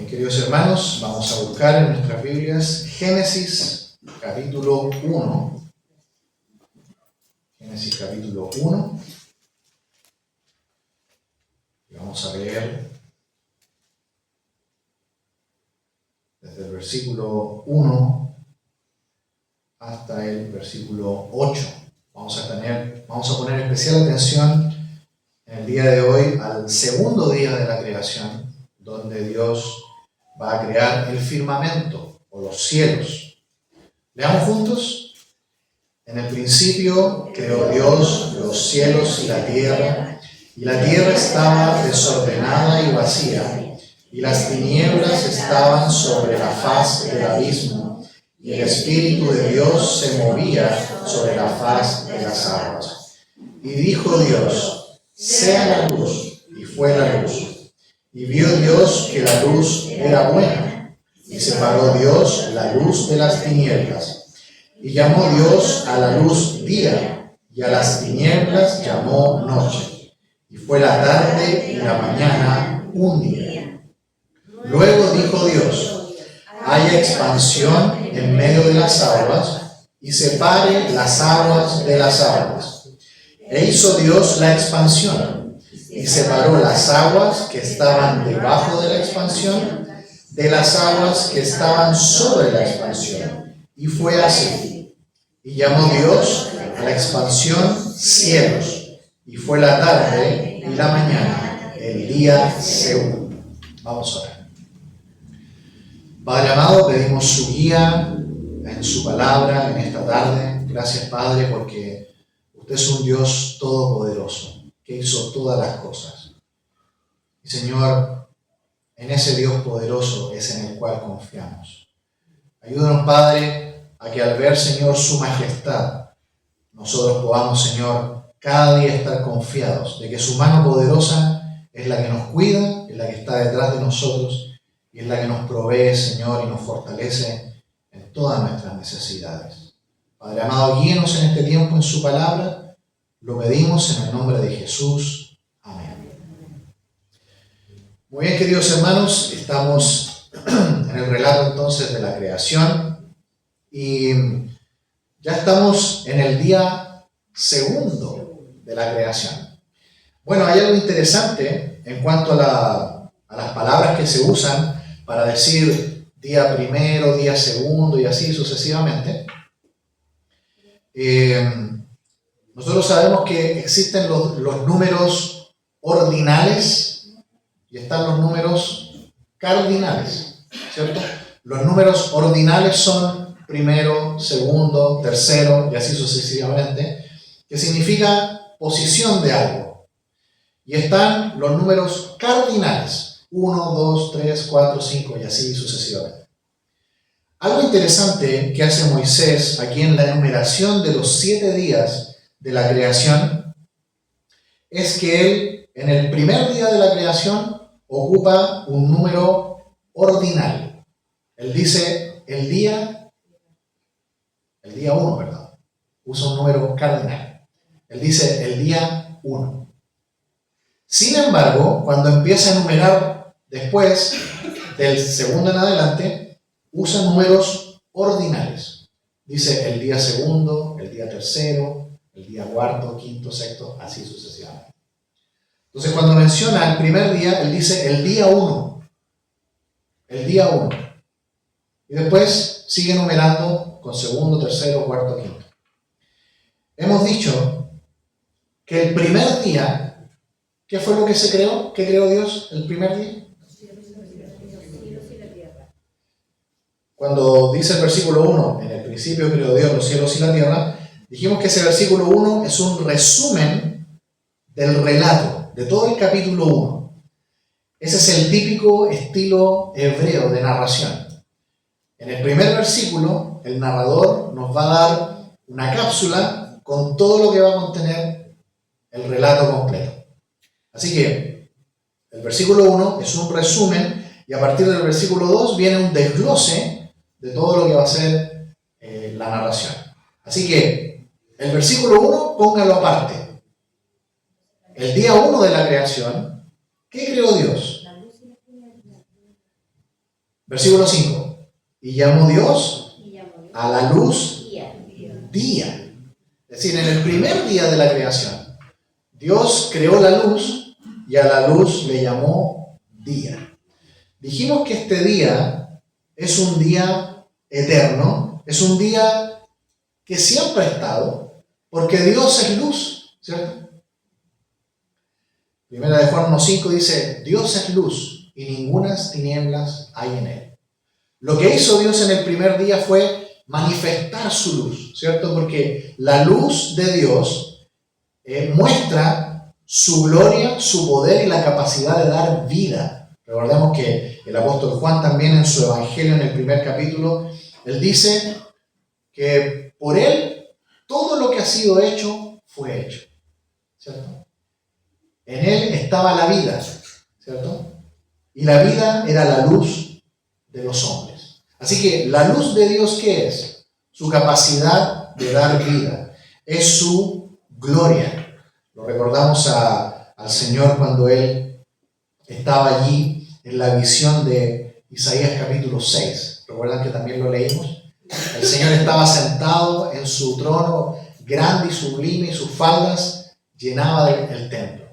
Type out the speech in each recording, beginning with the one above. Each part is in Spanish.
Bien, queridos hermanos, vamos a buscar en nuestras Biblias Génesis capítulo 1. Génesis capítulo 1. Y vamos a leer desde el versículo 1 hasta el versículo 8. Vamos a poner especial atención en el día de hoy al segundo día de la creación, donde Dios va a crear el firmamento o los cielos. Leamos juntos. En el principio creó Dios los cielos y la tierra estaba desordenada y vacía, y las tinieblas estaban sobre la faz del abismo, y el Espíritu de Dios se movía sobre la faz de las aguas. Y dijo Dios: sea la luz, y fue la luz. Y vio Dios que la luz era buena, y separó Dios la luz de las tinieblas. Y llamó Dios a la luz día, y a las tinieblas llamó noche. Y fue la tarde y la mañana un día. Luego dijo Dios: haya expansión en medio de las aguas, y separe las aguas de las aguas. E hizo Dios la expansión, y separó las aguas que estaban debajo de la expansión de las aguas que estaban sobre la expansión. Y fue así. Y llamó Dios a la expansión cielos. Y fue la tarde y la mañana, el día segundo. Vamos a orar. Padre amado, pedimos su guía en su palabra en esta tarde. Gracias, Padre, porque usted es un Dios todopoderoso, que hizo todas las cosas. Y Señor, en ese Dios poderoso es en el cual confiamos. Ayúdanos, Padre, a que al ver, Señor, su majestad, nosotros podamos, Señor, cada día estar confiados de que su mano poderosa es la que nos cuida, es la que está detrás de nosotros y es la que nos provee, Señor, y nos fortalece en todas nuestras necesidades. Padre amado, guíenos en este tiempo en su palabra. Lo pedimos en el nombre de Jesús. Amén. Muy bien, queridos hermanos, estamos en el relato entonces de la creación y ya estamos en el día segundo de la creación. Bueno, hay algo interesante en cuanto a las palabras que se usan para decir día primero, día segundo y así sucesivamente. Nosotros sabemos que existen los números ordinales y están los números cardinales, ¿cierto? Los números ordinales son primero, segundo, tercero y así sucesivamente, que significa posición de algo. Y están los números cardinales, 1, 2, 3, 4, 5 y así sucesivamente. Algo interesante que hace Moisés aquí en la enumeración de los 7 días de la creación es que él en el primer día de la creación ocupa un número ordinal. Él dice el día 1, perdón, usa un número cardinal. Él dice el día 1. Sin embargo, cuando empieza a enumerar después del segundo en adelante, usa números ordinales. Dice el día segundo, el día tercero, el día cuarto, quinto, sexto, así sucesivamente. Entonces, cuando menciona el primer día, él dice el día 1. El día 1. Y después sigue numerando con segundo, tercero, cuarto, quinto. Hemos dicho que el primer día, ¿qué fue lo que se creó? ¿Qué creó Dios el primer día? Cuando dice el versículo 1, en el principio creó Dios los cielos y la tierra, dijimos que ese versículo 1 es un resumen del relato, de todo el capítulo 1. Ese es el típico estilo hebreo de narración. En el primer versículo, el narrador nos va a dar una cápsula con todo lo que va a contener el relato completo. Así que el versículo 1 es un resumen y a partir del versículo 2 viene un desglose de todo lo que va a ser la narración. Así que el versículo 1, póngalo aparte. El día 1 de la creación, ¿qué creó Dios? Versículo 5. Y llamó Dios a la luz día. Es decir, en el primer día de la creación, Dios creó la luz y a la luz le llamó día. Dijimos que este día es un día eterno, es un día que siempre ha estado, porque Dios es luz, ¿cierto? Primera de Juan 1:5 dice, Dios es luz y ningunas tinieblas hay en él. Lo que hizo Dios en el primer día fue manifestar su luz, ¿cierto? Porque la luz de Dios muestra su gloria, su poder y la capacidad de dar vida. Recordemos que el apóstol Juan también en su evangelio, en el primer capítulo, él dice que por él todo lo que ha sido hecho fue hecho, ¿cierto? En él estaba la vida, ¿cierto? Y la vida era la luz de los hombres. Así que la luz de Dios, ¿qué es? Su capacidad de dar vida. Es su gloria. Lo recordamos al Señor cuando Él estaba allí en la visión de Isaías capítulo 6. ¿Recuerdan que también lo leímos? El Señor estaba sentado en su trono grande y sublime y sus faldas llenaban el templo.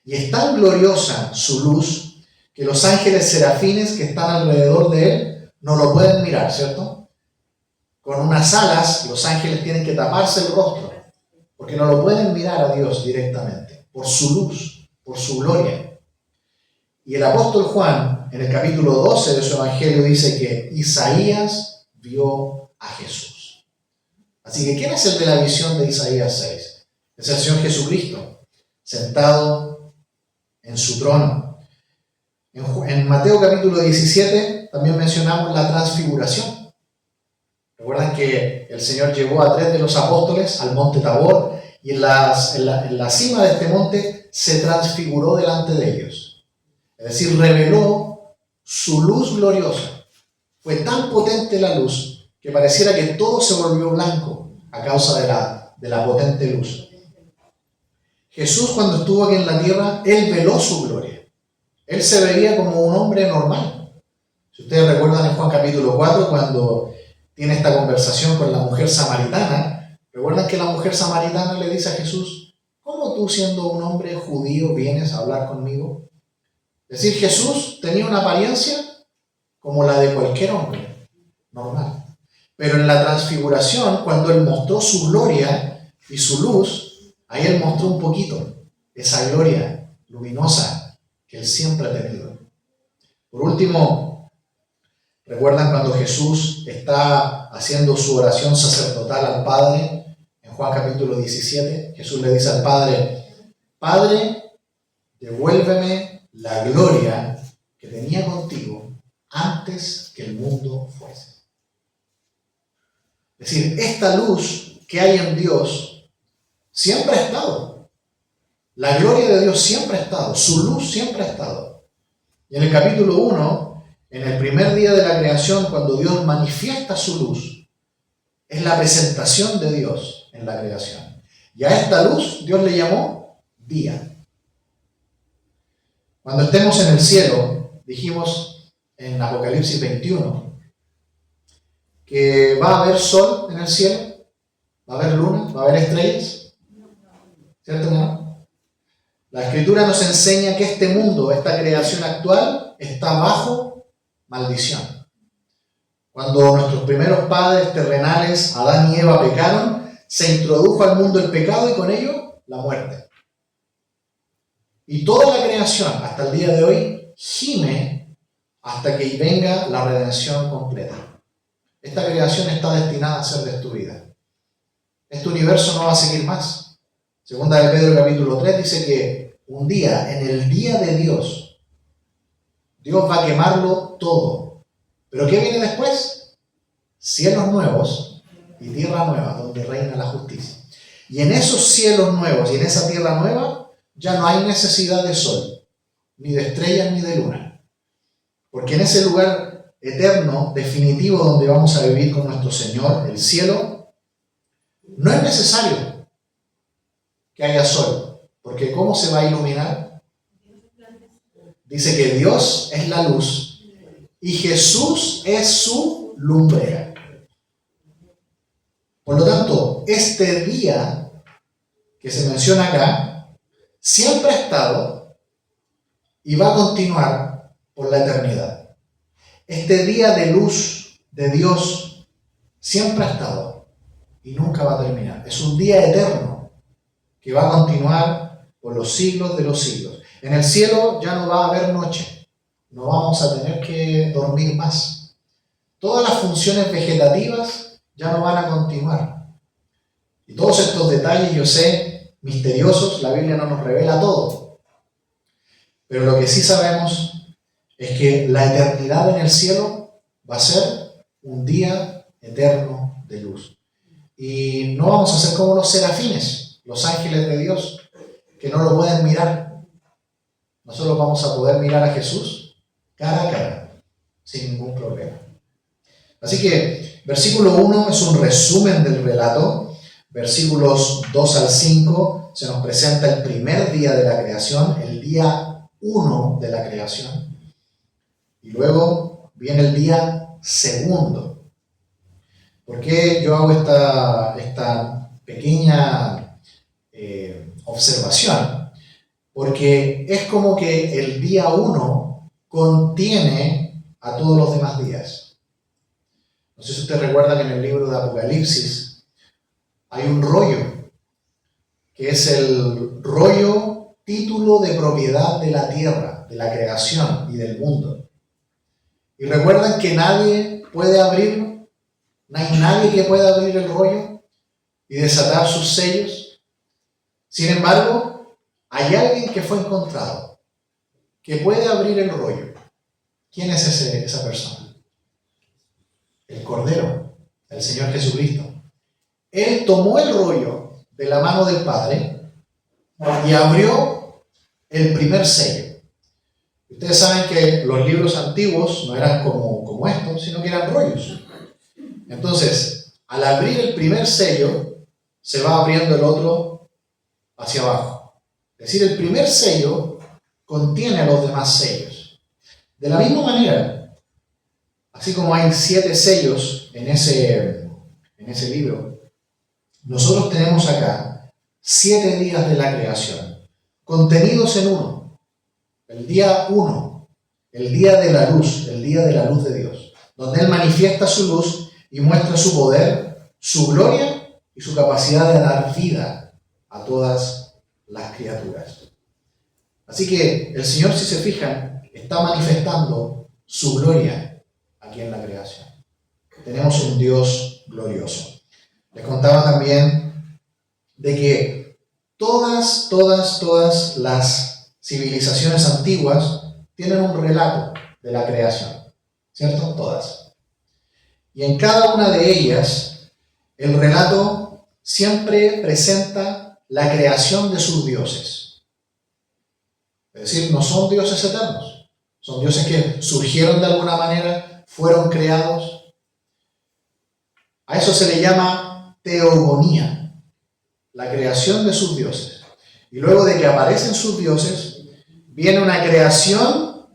Y es tan gloriosa su luz que los ángeles serafines que están alrededor de Él no lo pueden mirar, ¿cierto? Con unas alas los ángeles tienen que taparse el rostro porque no lo pueden mirar a Dios directamente por su luz, por su gloria. Y el apóstol Juan en el capítulo 12 de su evangelio dice que Isaías vio a Jesús. Así que ¿quién es el de la visión de Isaías 6? Es el Señor Jesucristo, sentado en su trono. En Mateo capítulo 17 también mencionamos la transfiguración. Recuerdan que el Señor llevó a 3 de los apóstoles al monte Tabor y en la cima de este monte se transfiguró delante de ellos. Es decir, reveló su luz gloriosa. Fue tan potente la luz que pareciera que todo se volvió blanco a causa de la potente luz. Jesús, cuando estuvo aquí en la tierra, Él veló su gloria. Él se veía como un hombre normal. Si ustedes recuerdan en Juan capítulo 4, cuando tiene esta conversación con la mujer samaritana, recuerdan que la mujer samaritana le dice a Jesús, ¿cómo tú siendo un hombre judío vienes a hablar conmigo? Es decir, Jesús tenía una apariencia como la de cualquier hombre normal. Pero en la transfiguración, cuando Él mostró su gloria y su luz, ahí Él mostró un poquito esa gloria luminosa que Él siempre ha tenido. Por último, ¿recuerdan cuando Jesús está haciendo su oración sacerdotal al Padre? En Juan capítulo 17, Jesús le dice al Padre, Padre, devuélveme la gloria que tenía contigo antes que el mundo fuese. Es decir, esta luz que hay en Dios siempre ha estado. La gloria de Dios siempre ha estado. Su luz siempre ha estado. Y en el capítulo 1, en el primer día de la creación, cuando Dios manifiesta su luz, es la presentación de Dios en la creación. Y a esta luz Dios le llamó día. Cuando estemos en el cielo, dijimos en Apocalipsis 21, que va a haber sol en el cielo, va a haber luna, va a haber estrellas, ¿cierto, no? La Escritura nos enseña que este mundo, esta creación actual, está bajo maldición. Cuando nuestros primeros padres terrenales, Adán y Eva, pecaron, se introdujo al mundo el pecado y con ello la muerte. Y toda la creación, hasta el día de hoy, gime hasta que venga la redención completa. Esta creación está destinada a ser destruida. Este universo no va a seguir más. Segunda de Pedro capítulo 3 dice que un día, en el día de Dios, Dios va a quemarlo todo. ¿Pero qué viene después? Cielos nuevos y tierra nueva, donde reina la justicia. Y en esos cielos nuevos y en esa tierra nueva, ya no hay necesidad de sol, ni de estrellas, ni de luna. Porque en ese lugar eterno, definitivo, donde vamos a vivir con nuestro Señor, el cielo, no es necesario que haya sol. Porque ¿cómo se va a iluminar? Dice que Dios es la luz y Jesús es su lumbrera. Por lo tanto, este día que se menciona acá, siempre ha estado y va a continuar por la eternidad. Este día de luz de Dios siempre ha estado y nunca va a terminar. Es un día eterno que va a continuar por los siglos de los siglos. En el cielo ya no va a haber noche, no vamos a tener que dormir más. Todas las funciones vegetativas ya no van a continuar. Y todos estos detalles, yo sé, misteriosos, la Biblia no nos revela todo. Pero lo que sí sabemos es que la eternidad en el cielo va a ser un día eterno de luz. Y no vamos a ser como los serafines, los ángeles de Dios, que no lo pueden mirar. Nosotros vamos a poder mirar a Jesús cara a cara, sin ningún problema. Así que versículo 1 es un resumen del relato. Versículos 2 al 5 se nos presenta el primer día de la creación, el día 1 de la creación. Y luego viene el día segundo. ¿Por qué yo hago esta pequeña observación? Porque es como que el día 1 contiene a todos los demás días. No sé si usted recuerda que en el libro de Apocalipsis hay un rollo, que es el rollo título de propiedad de la tierra, de la creación y del mundo. Y recuerdan que nadie puede abrirlo, no hay nadie que pueda abrir el rollo y desatar sus sellos. Sin embargo, hay alguien que fue encontrado, que puede abrir el rollo. ¿Quién es esa persona? El Cordero, el Señor Jesucristo. Él tomó el rollo de la mano del Padre y abrió el primer sello. Ustedes saben que los libros antiguos no eran como estos, sino que eran rollos. Entonces, al abrir el primer sello, se va abriendo el otro hacia abajo. Es decir, el primer sello contiene a los demás sellos. De la misma manera, así como hay 7 sellos en ese libro, nosotros tenemos acá 7 días de la creación, contenidos en uno. El día 1, el día de la luz, el día de la luz de Dios, donde Él manifiesta su luz y muestra su poder, su gloria y su capacidad de dar vida a todas las criaturas. Así que el Señor, si se fijan, está manifestando su gloria aquí en la creación. Tenemos un Dios glorioso. Les contaba también de que todas las civilizaciones antiguas tienen un relato de la creación, ¿cierto? Todas. Y en cada una de ellas, el relato siempre presenta la creación de sus dioses. Es decir, no son dioses eternos, son dioses que surgieron de alguna manera, fueron creados. A eso se le llama teogonía, la creación de sus dioses. Y luego de que aparecen sus dioses, viene una creación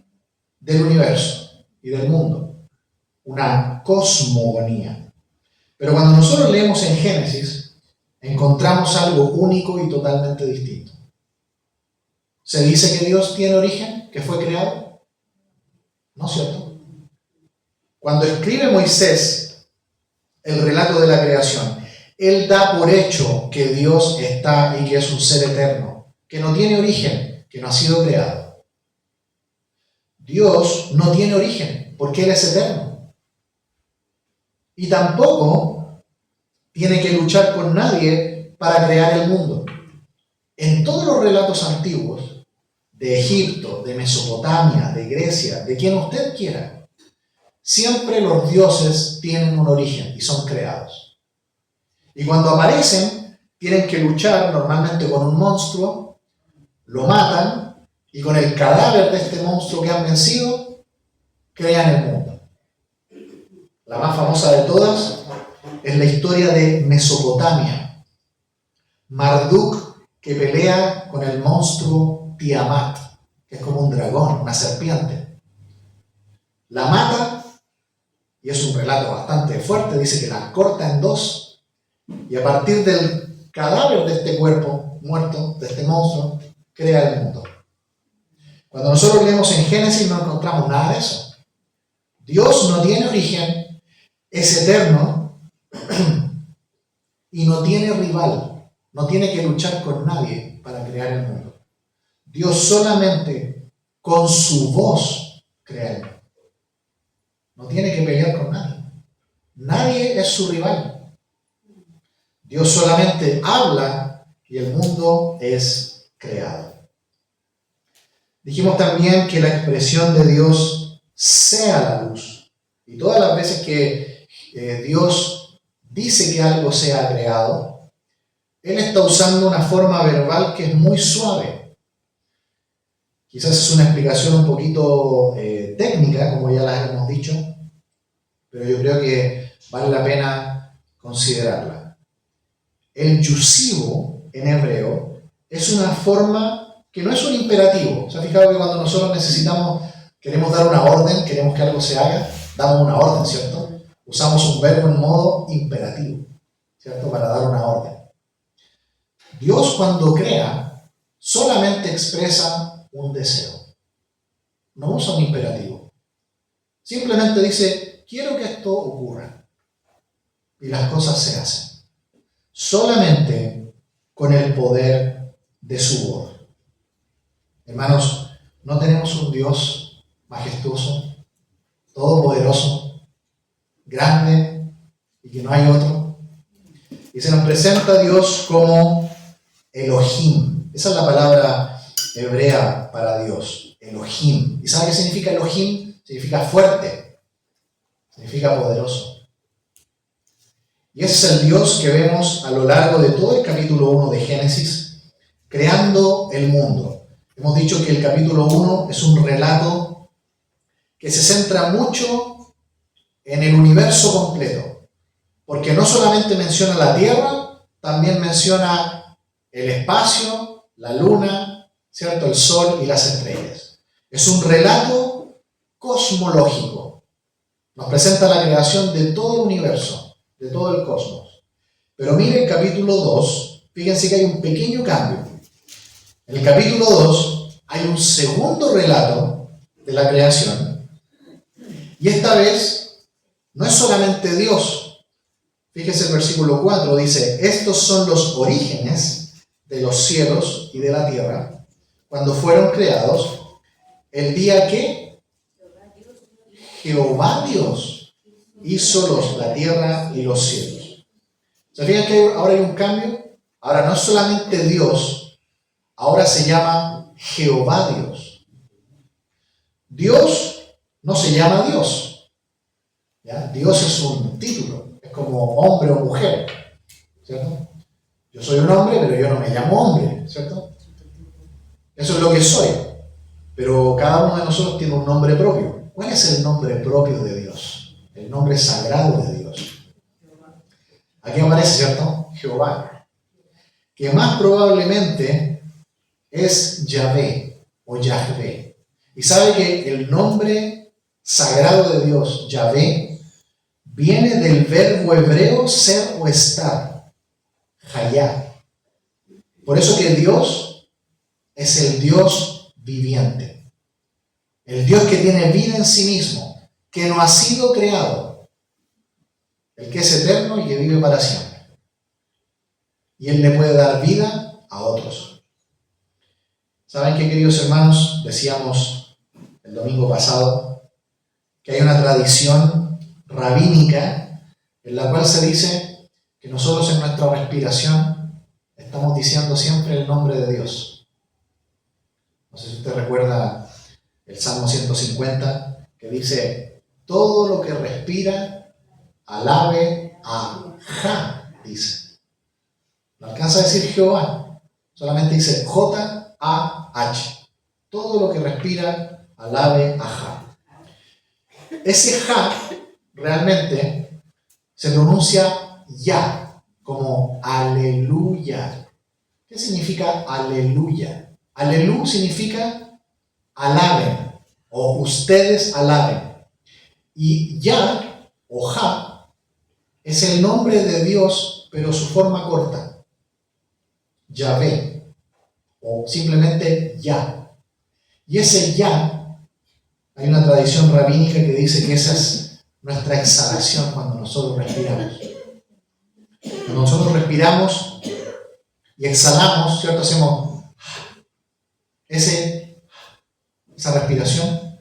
del universo y del mundo, una cosmogonía. Pero cuando nosotros leemos en Génesis, encontramos algo único y totalmente distinto. ¿Se dice que Dios tiene origen, que fue creado? ¿No es cierto? Cuando escribe Moisés el relato de la creación, él da por hecho que Dios está y que es un ser eterno, que no tiene origen, que no ha sido creado. Dios no tiene origen, porque Él es eterno. Y tampoco tiene que luchar con nadie para crear el mundo. En todos los relatos antiguos, de Egipto, de Mesopotamia, de Grecia, de quien usted quiera, siempre los dioses tienen un origen y son creados. Y cuando aparecen, tienen que luchar normalmente con un monstruo, lo matan y con el cadáver de este monstruo que han vencido, crean el mundo. La más famosa de todas es la historia de Mesopotamia. Marduk, que pelea con el monstruo Tiamat, que es como un dragón, una serpiente. la mata, y es un relato bastante fuerte, dice que la corta en dos, y a partir del cadáver de este cuerpo muerto, de este monstruo, crea el mundo. Cuando nosotros leemos en Génesis no encontramos nada de eso. Dios no tiene origen, es eterno y no tiene rival, no tiene que luchar con nadie para crear el mundo. Dios solamente con su voz crea el mundo. No tiene que pelear con nadie. Nadie es su rival. Dios solamente habla y el mundo es creado. Dijimos también que la expresión de Dios sea la luz. Y todas las veces que Dios dice que algo sea creado, Él está usando una forma verbal que es muy suave. Quizás es una explicación un poquito técnica, como ya las hemos dicho, pero yo creo que vale la pena considerarla. El yusivo en hebreo es una forma que no es un imperativo. ¿Se ha fijado que cuando nosotros queremos dar una orden, queremos que algo se haga, damos una orden, ¿cierto? Usamos un verbo en modo imperativo, ¿cierto? Para dar una orden. Dios cuando crea solamente expresa un deseo. No usa un imperativo. Simplemente dice, quiero que esto ocurra. Y las cosas se hacen. Solamente con el poder de su voz. Hermanos, no tenemos un Dios majestuoso, todopoderoso, grande y que no hay otro. Y se nos presenta a Dios como Elohim. Esa es la palabra hebrea para Dios, Elohim. ¿Y sabe qué significa Elohim? Significa fuerte, significa poderoso. Y ese es el Dios que vemos a lo largo de todo el capítulo 1 de Génesis, creando el mundo. Hemos dicho que el capítulo 1 es un relato que se centra mucho en el universo completo, porque no solamente menciona la Tierra, también menciona el espacio, la luna, ¿cierto? El sol y las estrellas. Es un relato cosmológico. Nos presenta la creación de todo el universo, de todo el cosmos. Pero mire el capítulo 2, fíjense que hay un pequeño cambio. En el capítulo 2 hay un segundo relato de la creación, y esta vez no es solamente Dios. Fíjese el versículo 4, dice, estos son los orígenes de los cielos y de la tierra, cuando fueron creados, el día que Jehová Dios hizo la tierra y los cielos. ¿Se fijan que ahora hay un cambio? Ahora no es solamente Dios, ahora se llama Jehová Dios. Dios no se llama Dios. ¿Ya? Dios es un título, es como hombre o mujer, ¿cierto? Yo soy un hombre, pero yo no me llamo hombre, ¿cierto? Eso es lo que soy. Pero cada uno de nosotros tiene un nombre propio. ¿Cuál es el nombre propio de Dios? El nombre sagrado de Dios. Aquí aparece, ¿cierto? Jehová. Que más probablemente es Yahvé o Yahvé. Y sabe que el nombre sagrado de Dios, Yahvé, viene del verbo hebreo ser o estar, Hayá. Por eso que Dios es el Dios viviente, el Dios que tiene vida en sí mismo, que no ha sido creado, el que es eterno y que vive para siempre. Y Él le puede dar vida a otros. ¿Saben qué, queridos hermanos? Decíamos el domingo pasado que hay una tradición rabínica en la cual se dice que nosotros en nuestra respiración estamos diciendo siempre el nombre de Dios. No sé si usted recuerda el Salmo 150 que dice, todo lo que respira alabe a Jah, dice. No alcanza a decir Jehová, solamente dice J-A-H. Todo lo que respira alabe a Jah. Ese Ja realmente se pronuncia Ya, como aleluya. ¿Qué significa aleluya? Alelú significa alaben o ustedes alaben. Y Ya o Ja es el nombre de Dios, pero su forma corta. Yahvé o simplemente Ya. Y ese Ya, hay una tradición rabínica que dice que esa es nuestra exhalación cuando nosotros respiramos. Cuando nosotros respiramos y exhalamos, ¿cierto? Hacemos esa respiración,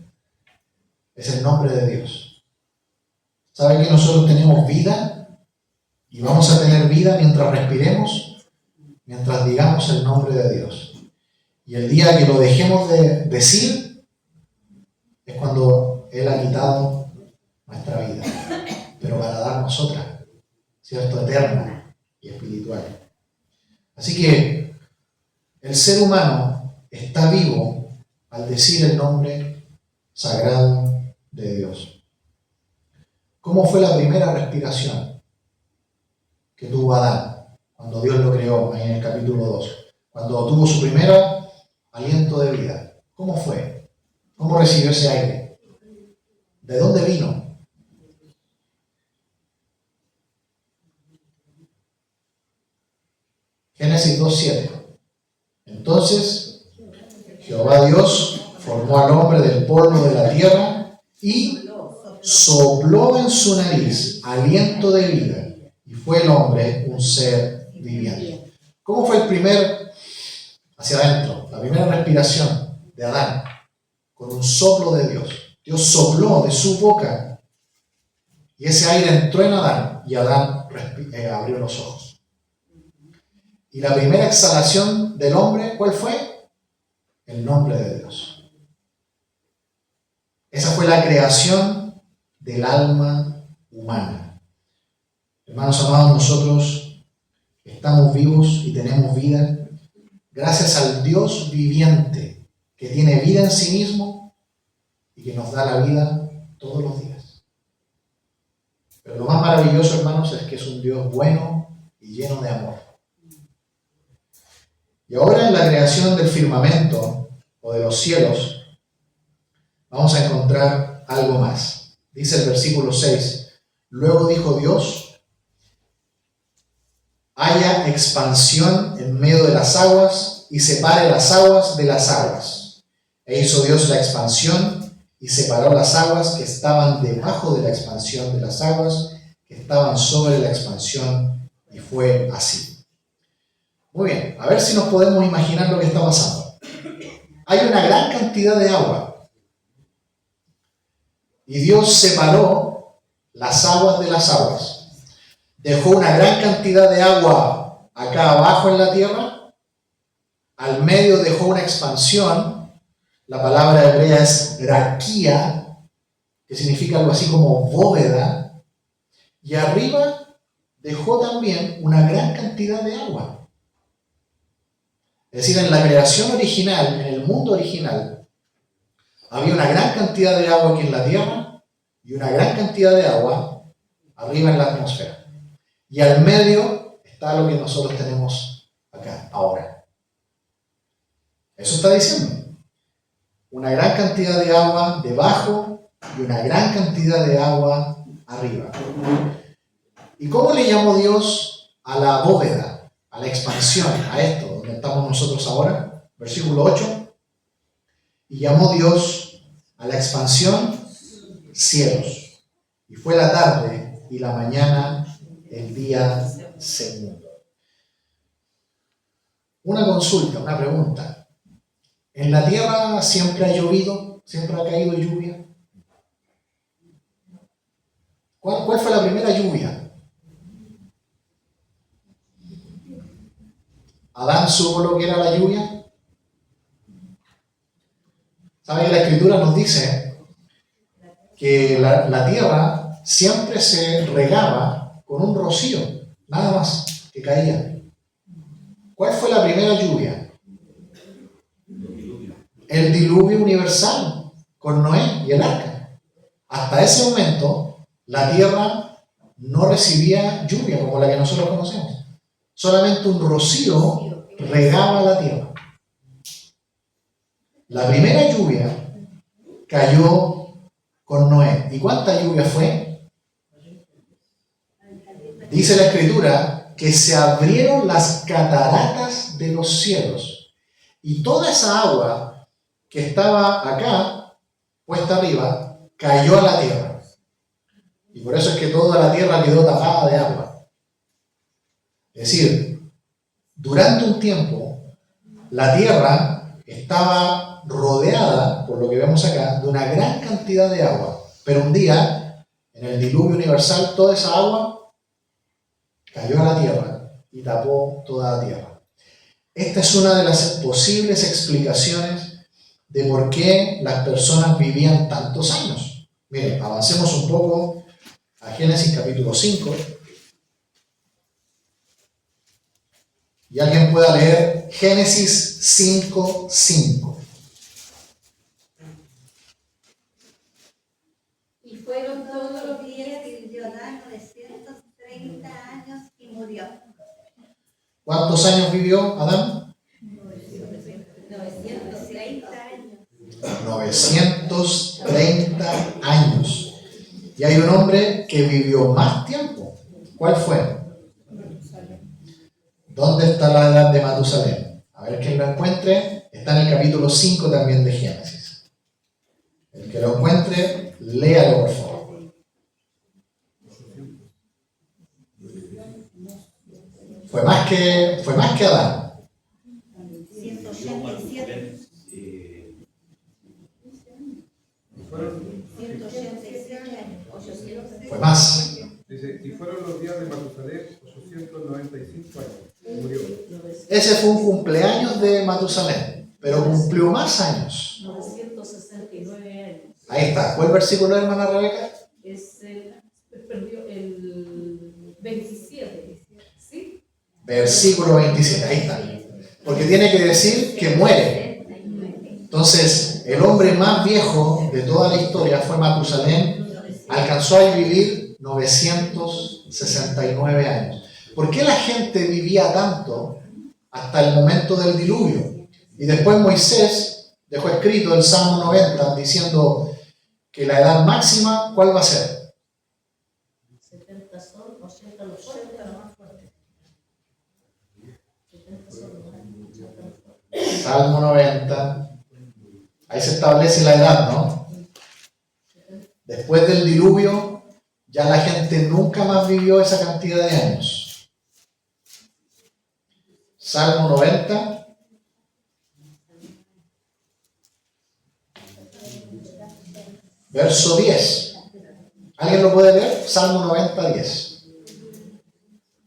es el nombre de Dios. ¿Saben que nosotros tenemos vida y vamos a tener vida mientras respiremos, mientras digamos el nombre de Dios? Y el día que lo dejemos de decir es cuando Él ha quitado nuestra vida, pero para darnos otra, ¿cierto? Eterna y espiritual. Así que el ser humano está vivo al decir el nombre sagrado de Dios. ¿Cómo fue la primera respiración que tuvo Adán cuando Dios lo creó ahí en el capítulo 2? Cuando tuvo su primer aliento de vida. ¿Cómo fue? ¿Cómo recibió ese aire? ¿De dónde vino? Génesis 2:7. Entonces Jehová Dios formó al hombre del polvo de la tierra y sopló en su nariz aliento de vida, y fue el hombre un ser viviente. ¿Cómo fue el primer, hacia adentro, la primera respiración de Adán? Con un soplo de Dios. Dios sopló de su boca y ese aire entró en Adán y Adán abrió los ojos. Y la primera exhalación del hombre, ¿cuál fue? El nombre de Dios. Esa fue la creación del alma humana. Hermanos amados, nosotros estamos vivos y tenemos vida gracias al Dios viviente que tiene vida en sí mismo y que nos da la vida todos los días. Pero lo más maravilloso, hermanos, es que es un Dios bueno y lleno de amor. Y ahora en la creación del firmamento o de los cielos vamos a encontrar algo más. Dice el versículo 6, luego dijo Dios, haya expansión en medio de las aguas y separe las aguas de las aguas. E hizo Dios la expansión y separó las aguas que estaban debajo de la expansión de las aguas que estaban sobre la expansión, y fue así. Muy bien, a ver si nos podemos imaginar lo que está pasando. Hay una gran cantidad de agua y Dios separó las aguas de las aguas. Dejó una gran cantidad de agua acá abajo en la tierra, al medio dejó una expansión, la palabra hebrea es raquía, que significa algo así como bóveda, y arriba dejó también una gran cantidad de agua. Es decir, en la creación original, en el mundo original, había una gran cantidad de agua aquí en la tierra y una gran cantidad de agua arriba en la atmósfera. Y al medio está lo que nosotros tenemos acá, ahora. Eso está diciendo. Una gran cantidad de agua debajo y una gran cantidad de agua arriba. ¿Y cómo le llamó Dios a la bóveda, a la expansión, a esto, donde estamos nosotros ahora? Versículo 8. Y llamó Dios a la expansión cielos. Y fue la tarde y la mañana el día segundo. Una consulta, una pregunta. ¿En la tierra siempre ha llovido? ¿Siempre ha caído lluvia? ¿Cuál fue la primera lluvia? ¿Adán supo lo que era la lluvia? ¿Sabe que la Escritura nos dice que la tierra siempre se regaba con un rocío, nada más, que caía? ¿Cuál fue la primera lluvia? El diluvio universal, con Noé y el arca. Hasta ese momento, la tierra no recibía lluvia como la que nosotros conocemos. Solamente un rocío regaba la tierra. La primera lluvia cayó con Noé. ¿Y cuánta lluvia fue? Dice la Escritura que se abrieron las cataratas de los cielos y toda esa agua que estaba acá, puesta arriba, cayó a la tierra. Y por eso es que toda la tierra quedó tapada de agua. Es decir, durante un tiempo, la tierra estaba rodeada, por lo que vemos acá, de una gran cantidad de agua. Pero un día, en el diluvio universal, toda esa agua cayó a la tierra y tapó toda la tierra. Esta es una de las posibles explicaciones de por qué las personas vivían tantos años. Miren, avancemos un poco a Génesis capítulo 5. Y alguien pueda leer Génesis 5:5. Y fueron todos los días y vivió Adán 930 años y murió. ¿Cuántos años vivió Adán? 930 años. 930 años. Y hay un hombre que vivió más tiempo. ¿Cuál fue? ¿Dónde está la edad de Matusalén? A ver quien lo encuentre. Está en el capítulo 5 también de Génesis. El que lo encuentre, léalo por favor. Fue más que Adán. 187. 187 años. 800. Fue más. Dice, y fueron los días de Matusalén 895 años. Murió. Ese fue un cumpleaños de Matusalén, pero cumplió más años. 969 años. Ahí está. ¿Cuál versículo, hermana Rebeca? Es el 27, ¿sí? Versículo 27. Ahí está. Porque tiene que decir que muere. Entonces, el hombre más viejo de toda la historia fue Matusalén. Alcanzó a vivir 969 años. ¿Por qué la gente vivía tanto hasta el momento del diluvio? Y después Moisés dejó escrito el Salmo 90 diciendo que la edad máxima, ¿cuál va a ser? 70 son, 80 los fuertes, lo más fuerte. 70 son los más fuertes. Salmo 90. Ahí se establece la edad, ¿no? Después del diluvio, ya la gente nunca más vivió esa cantidad de años. Salmo 90. Verso 10. ¿Alguien lo puede leer? Salmo 90, 10.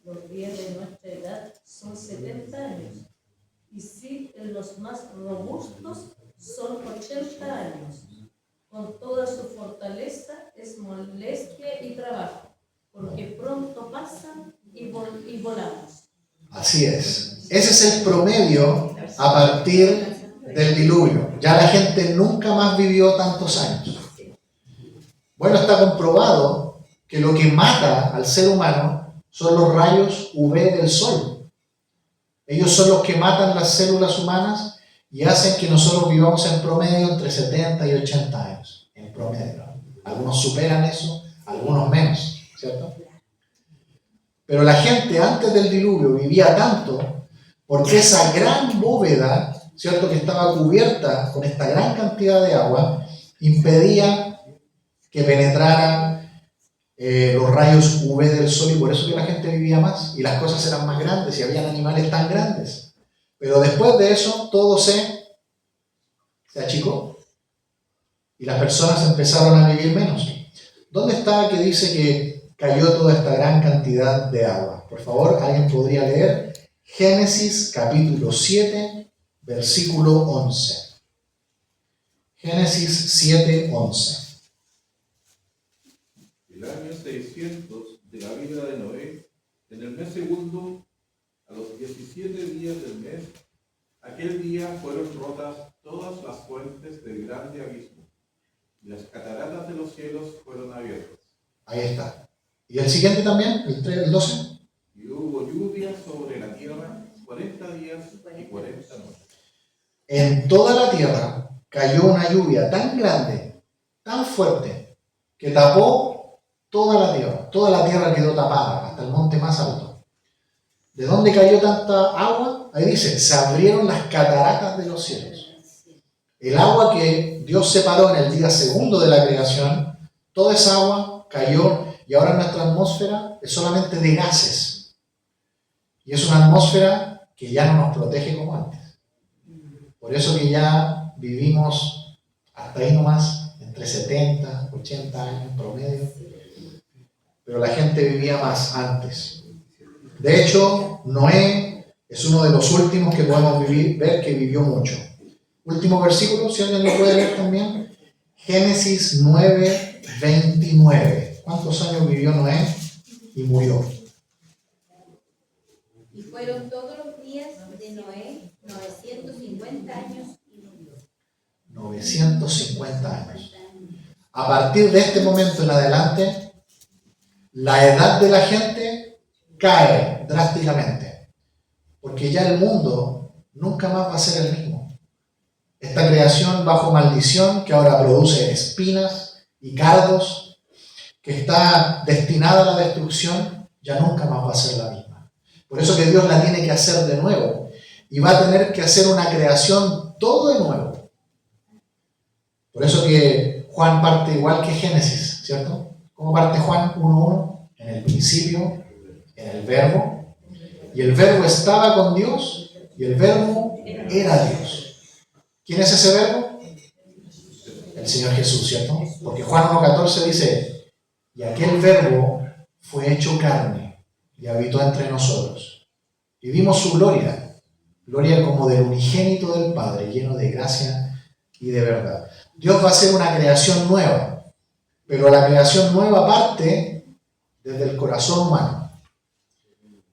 Los días de nuestra edad son 70 años. Y sí, en los más robustos son 80 años. Con toda su fortaleza es molestia y trabajo, porque pronto pasan y volamos. Así es. Ese es el promedio a partir del diluvio. Ya la gente nunca más vivió tantos años. Bueno, está comprobado que lo que mata al ser humano son los rayos UV del sol. Ellos son los que matan las células humanas y hacen que nosotros vivamos en promedio entre 70 y 80 años. En promedio. Algunos superan eso, algunos menos, ¿cierto? Pero la gente antes del diluvio vivía tanto porque esa gran bóveda, ¿cierto?, que estaba cubierta con esta gran cantidad de agua, impedía que penetraran los rayos UV del sol, y por eso que la gente vivía más y las cosas eran más grandes y habían animales tan grandes. Pero después de eso todo se achicó y las personas empezaron a vivir menos. ¿Dónde está que dice que cayó toda esta gran cantidad de agua? Por favor, ¿alguien podría leer? Génesis capítulo 7, versículo 11. Génesis 7, 11. El año 600 de la vida de Noé, en el mes segundo, a los 17 días del mes, aquel día fueron rotas todas las fuentes del grande abismo, y las cataratas de los cielos fueron abiertas. Ahí está. ¿Y el siguiente también? El 12. Y hubo lluvia sobre la tierra 40 días y 40 noches. En toda la tierra cayó una lluvia tan grande, tan fuerte, que tapó toda la tierra quedó tapada, hasta el monte más alto. ¿De dónde cayó tanta agua? Ahí dice, se abrieron las cataratas de los cielos. El agua que Dios separó en el día segundo de la creación, toda esa agua cayó y ahora nuestra atmósfera es solamente de gases. Y es una atmósfera que ya no nos protege como antes. Por eso que ya vivimos hasta ahí nomás, entre 70, 80 años promedio. Pero la gente vivía más antes. De hecho, Noé es uno de los últimos que podemos ver que vivió mucho. Último versículo, si alguien lo puede leer también. Génesis 9, 29. ¿Cuántos años vivió Noé y murió? Y fueron todos los días de Noé 950 años y murió. 950 años. A partir de este momento en adelante, la edad de la gente cae drásticamente. Porque ya el mundo nunca más va a ser el mismo. Esta creación bajo maldición que ahora produce espinas y cardos, que está destinada a la destrucción, ya nunca más va a ser la misma. Por eso que Dios la tiene que hacer de nuevo y va a tener que hacer una creación todo de nuevo. Por eso que Juan parte igual que Génesis, ¿cierto? ¿Cómo parte Juan 1:1? En el principio, en el verbo, y el verbo estaba con Dios y el verbo era Dios. ¿Quién es ese verbo? El Señor Jesús, ¿cierto? Porque Juan 1:14 dice, y aquel verbo fue hecho carne y habitó entre nosotros. Y vimos su gloria, gloria como del unigénito del Padre, lleno de gracia y de verdad. Dios va a hacer una creación nueva, pero la creación nueva parte desde el corazón humano.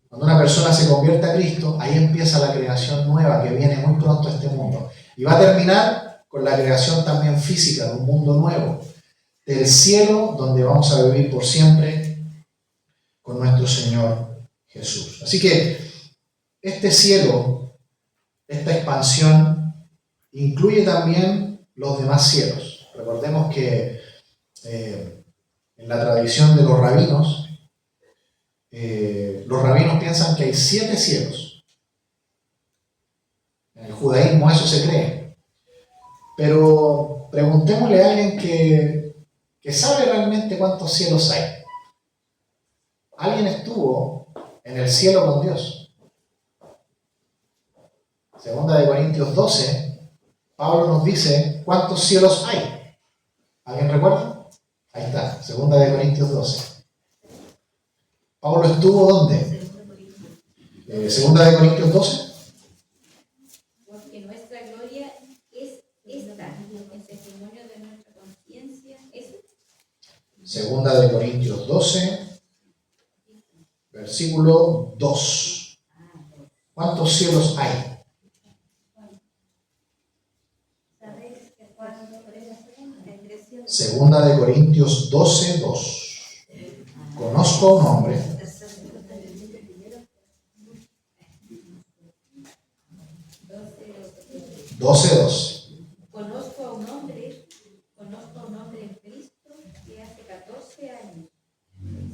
Cuando una persona se convierte a Cristo, ahí empieza la creación nueva que viene muy pronto a este mundo. Y va a terminar con la creación también física de un mundo nuevo, del cielo donde vamos a vivir por siempre con nuestro Señor Jesús. Así que este cielo, esta expansión, incluye también los demás cielos. Recordemos que en la tradición de los rabinos piensan que hay 7 cielos. En el judaísmo eso se cree. Pero preguntémosle a alguien que sabe realmente cuántos cielos hay. ¿Alguien estuvo en el cielo con Dios? Segunda de Corintios 12, Pablo nos dice cuántos cielos hay. ¿Alguien recuerda? Ahí está, Segunda de Corintios 12. ¿Pablo estuvo dónde? Segunda de Corintios 12. Porque nuestra gloria es esta, el testimonio de nuestra conciencia es. Segunda de Corintios 12, versículo 2. ¿Cuántos cielos hay? Segunda de Corintios 12, 2. Conozco a un hombre. 12:2. Conozco a un hombre en Cristo que hace 14 años.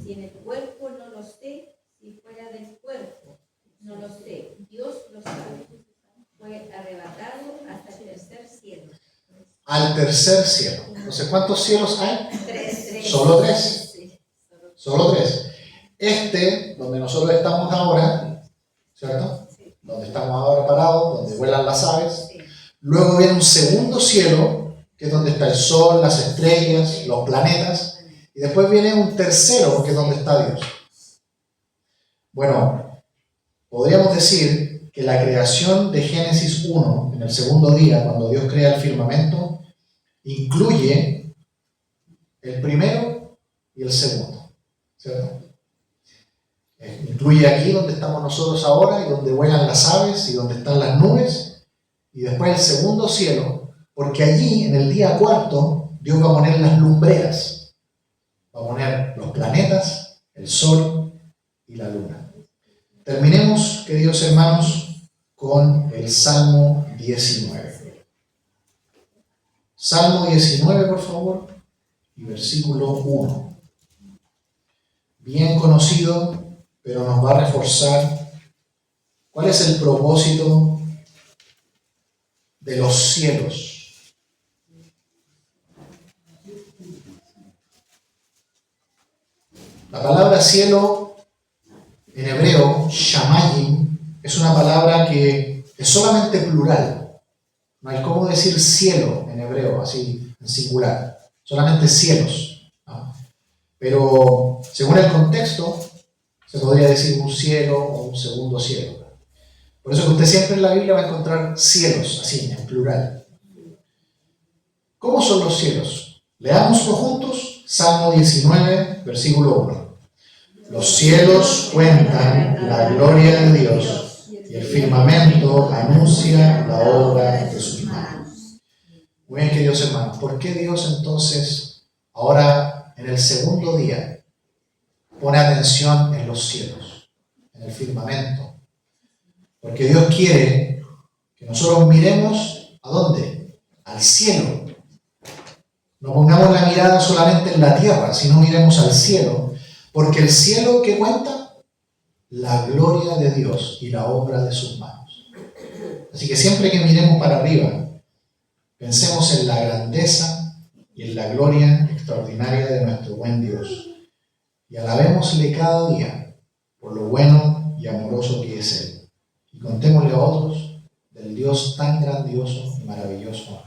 Si en el cuerpo no lo sé, si fuera del cuerpo no lo sé, Dios lo sabe. Fue arrebatado hasta el tercer cielo. Al tercer cielo. Entonces, ¿cuántos cielos hay? 3. Solo 3. Solo 3. Este, donde nosotros estamos ahora, ¿cierto? Donde estamos ahora parados, donde vuelan las aves. Luego viene un segundo cielo, que es donde está el sol, las estrellas, los planetas. Y después viene un tercero, que es donde está Dios. Bueno, podríamos decir que la creación de Génesis 1, en el segundo día, cuando Dios crea el firmamento, incluye el primero y el segundo, ¿cierto? Incluye aquí donde estamos nosotros ahora y donde vuelan las aves y donde están las nubes. Y después el segundo cielo, porque allí, en el día cuarto, Dios va a poner las lumbreras. Va a poner los planetas, el sol y la luna. Terminemos, queridos hermanos, con el Salmo 19. Salmo 19, por favor. y versículo 1. Bien conocido, pero nos va a reforzar cuál es el propósito de los cielos. La palabra cielo en hebreo, shamayim, es una palabra que es solamente plural. No hay cómo decir cielo en hebreo, así en singular. Solamente cielos, ¿no? Pero según el contexto, se podría decir un cielo o un segundo cielo. Por eso que usted siempre en la Biblia va a encontrar cielos, así, en plural. ¿Cómo son los cielos? Leámoslo juntos. Salmo 19, versículo 1. Los cielos cuentan la gloria de Dios y el firmamento anuncia la obra de sus manos. Muy bien, queridos hermanos, ¿por qué Dios entonces ahora en el segundo día pone atención en los cielos, en el firmamento? Porque Dios quiere que nosotros miremos ¿a dónde? Al cielo. No pongamos la mirada solamente en la tierra, sino miremos al cielo. Porque el cielo, ¿qué cuenta? La gloria de Dios y la obra de sus manos. Así que siempre que miremos para arriba, pensemos en la grandeza y en la gloria extraordinaria de nuestro buen Dios. Y alabémosle cada día por lo bueno y amoroso que es Él. Y contémosle a otros del Dios tan grandioso y maravilloso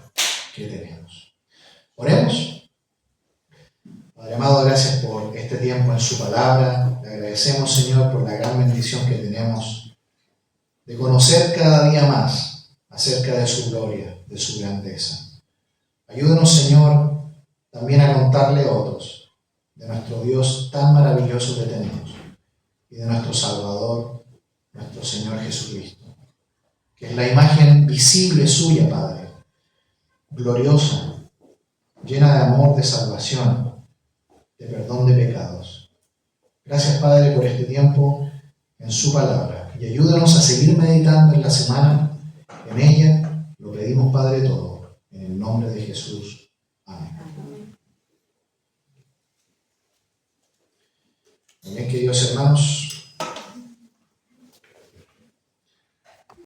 que tenemos. Oremos. Padre amado, gracias por este tiempo en su palabra. Le agradecemos, Señor, por la gran bendición que tenemos de conocer cada día más acerca de su gloria, de su grandeza. Ayúdenos, Señor, también a contarle a otros de nuestro Dios tan maravilloso que tenemos y de nuestro Salvador, nuestro Señor Jesucristo, que es la imagen visible suya, Padre, gloriosa, llena de amor, de salvación, de perdón de pecados. Gracias, Padre, por este tiempo en su palabra y ayúdanos a seguir meditando en la semana en ella. Lo pedimos, Padre, todo en el nombre de Jesús. Amén.